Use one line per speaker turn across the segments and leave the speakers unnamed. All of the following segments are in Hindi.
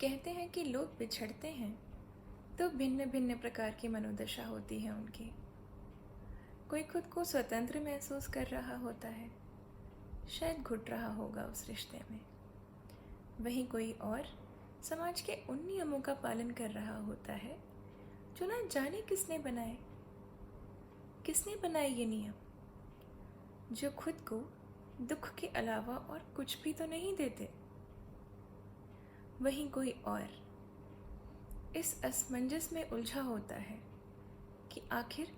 कहते हैं कि लोग बिछड़ते हैं तो भिन्न भिन्न प्रकार की मनोदशा होती है उनकी। कोई खुद को स्वतंत्र महसूस कर रहा होता है, शायद घुट रहा होगा उस रिश्ते में। वहीं कोई और समाज के उन नियमों का पालन कर रहा होता है जो ना जाने किसने बनाए ये नियम, जो खुद को दुख के अलावा और कुछ भी तो नहीं देते। वहीं कोई और इस असमंजस में उलझा होता है कि आखिर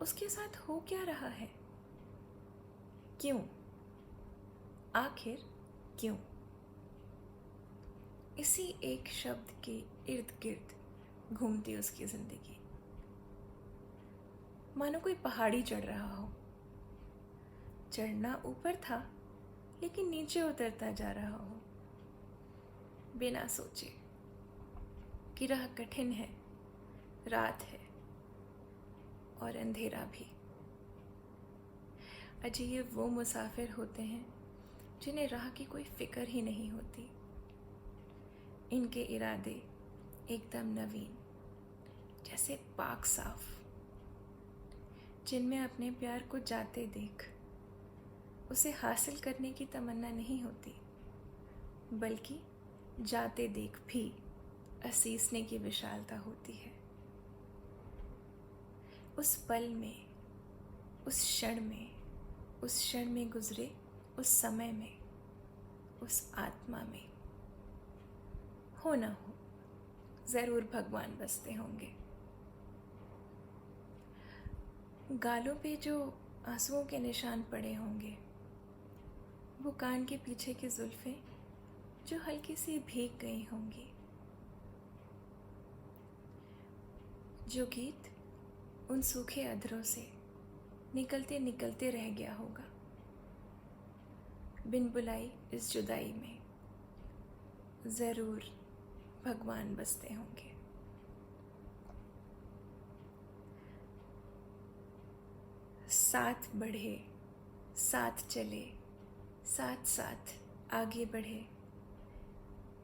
उसके साथ हो क्या रहा है। क्यों? आखिर क्यों? इसी एक शब्द के इर्द गिर्द घूमती उसकी जिंदगी, मानो कोई पहाड़ी चढ़ रहा हो। चढ़ना ऊपर था लेकिन नीचे उतरता जा रहा हो, बिना सोचे कि राह कठिन है, रात है और अंधेरा भी। अजीब वो मुसाफिर होते हैं जिन्हें राह की कोई फिक्र ही नहीं होती। इनके इरादे एकदम नवीन, जैसे पाक साफ, जिनमें अपने प्यार को जाते देख उसे हासिल करने की तमन्ना नहीं होती, बल्कि जाते देख भी असीसने की विशालता होती है। उस पल में, उस क्षण में गुजरे उस समय में, उस आत्मा में हो न हो, जरूर भगवान बसते होंगे। गालों पे जो आंसुओं के निशान पड़े होंगे, वो कान के पीछे की जुल्फें जो हल्की सी भीग गई होंगी, जो गीत उन सूखे अधरों से निकलते निकलते रह गया होगा। बिन बुलाई इस जुदाई में जरूर भगवान बसते होंगे। साथ बढ़े, साथ चले, साथ साथ आगे बढ़े।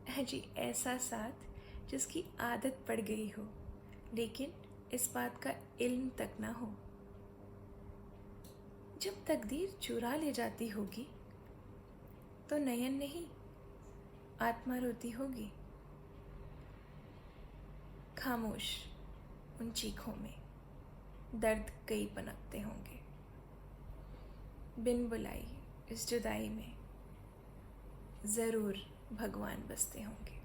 है जी, ऐसा साथ जिसकी आदत पड़ गई हो लेकिन इस बात का इल्म तक ना हो। जब तकदीर चुरा ले जाती होगी तो नयन नहीं, आत्मा रोती होगी। खामोश उन चीखों में दर्द कई पनपते होंगे। बिन बुलाई इस जुदाई में जरूर भगवान बसते होंगे।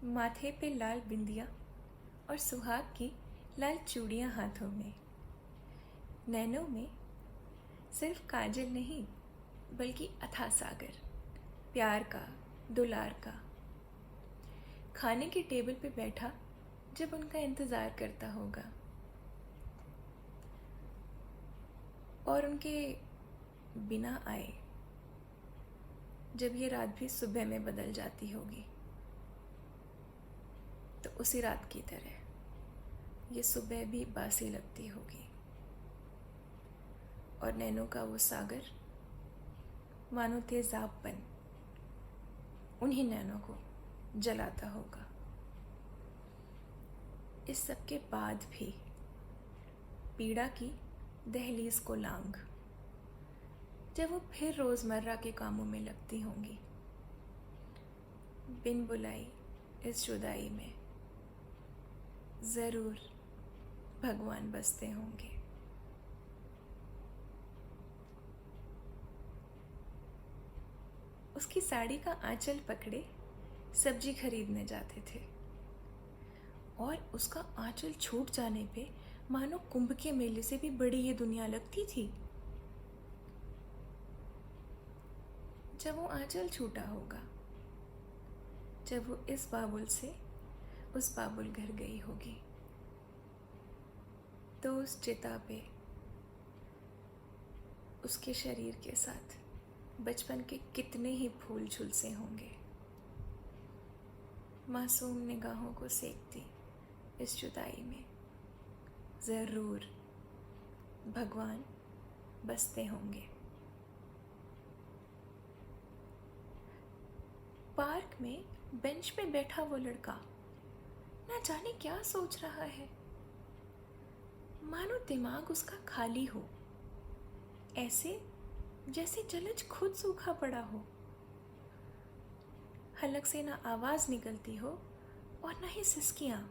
माथे पे लाल बिंदिया और सुहाग की लाल चूड़ियां हाथों में, नैनों में सिर्फ काजल नहीं बल्कि अथाह सागर, प्यार का, दुलार का। खाने के टेबल पे बैठा जब उनका इंतजार करता होगा और उनके बिना आए जब ये रात भी सुबह में बदल जाती होगी, तो उसी रात की तरह ये सुबह भी बासी लगती होगी और नैनों का वो सागर मानो तेजाबपन उन्हीं नैनों को जलाता होगा। इस सब के बाद भी पीड़ा की दहलीज को लांघ जब वो फिर रोजमर्रा के कामों में लगती होंगी, बिन बुलाई इस जुदाई में जरूर भगवान बसते होंगे। उसकी साड़ी का आंचल पकड़े सब्जी खरीदने जाते थे और उसका आंचल छूट जाने पे मानो कुंभ के मेले से भी बड़ी ये दुनिया लगती थी। जब वो आंचल छूटा होगा, जब वो इस बाबुल से उस बाबुल घर गई होगी, तो उस चिता पे उसके शरीर के साथ बचपन के कितने ही फूल झुलसे होंगे, मासूम निगाहों को सेकती इस जुदाई में जरूर भगवान बसते होंगे। पार्क में बेंच पे बैठा वो लड़का ना जाने क्या सोच रहा है। मानो दिमाग उसका खाली हो, ऐसे जैसे जलज खुद सूखा पड़ा हो। हलक से ना आवाज निकलती हो और ना ही सिसकियां।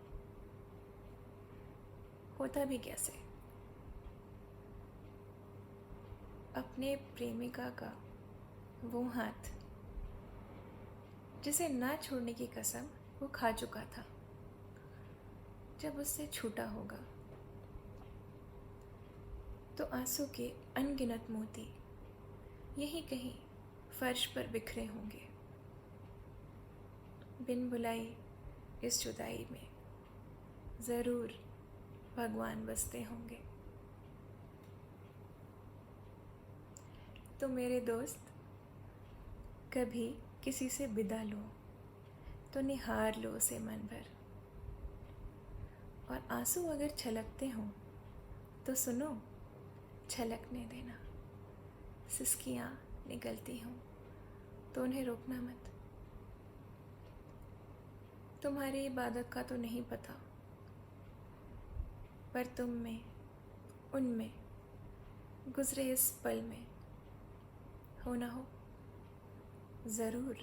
होता भी कैसे? अपने प्रेमिका का वो हाथ जिसे ना छोड़ने की कसम वो खा चुका था, जब उससे छूटा होगा तो आंसू के अनगिनत मोती यहीं कहीं फर्श पर बिखरे होंगे। बिन बुलाई इस जुदाई में ज़रूर भगवान बसते होंगे। तो मेरे दोस्त, कभी किसी से विदा लो तो निहार लो उसे मन भर, और आंसू अगर छलकते हों तो सुनो, छलकने देना। सिसकियाँ निकलती हों तो उन्हें रोकना मत। तुम्हारी इबादत का तो नहीं पता, पर तुम में, उनमें गुजरे इस पल में हो ना हो, ज़रूर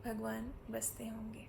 भगवान बसते होंगे।